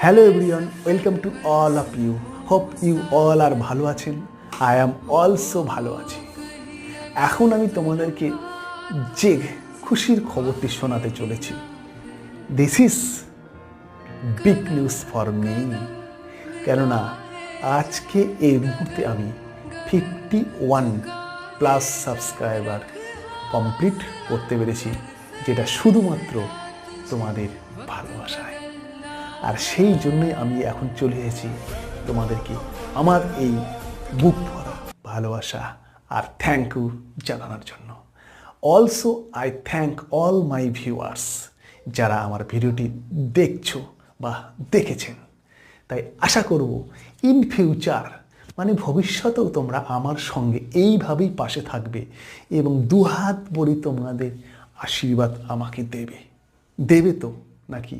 Hello everyone, welcome to all of you. Hope you all are ভালো আছেন। I am also ভালো আছি। এখন আমি তোমাদেরকে যে খুশির খবরটি শোনাতে চলেছি। This is big news for me. কেননা আজকে এই মুহূর্তে আমি 51+ সাবস্ক্রাইবার কমপ্লিট করতে পেরেছি, যেটা শুধুমাত্র তোমাদের ভালোবাসায়। আর সেই জন্যই আমি এখন চলে এসেছি তোমাদেরকে আমার এই বুক ভরা ভালোবাসা আর থ্যাংক ইউ জানানোর জন্য। Also I thank all my viewers, যারা আমার ভিডিওটি দেখছো বা দেখেছেন। তাই আশা করব ইন ফিউচার মানে ভবিষ্যতেও তোমরা আমার সঙ্গে এইভাবেই পাশে থাকবে এবং দুহাত ভরে তোমাদের আশীর্বাদ আমাকে দেবে তো নাকি?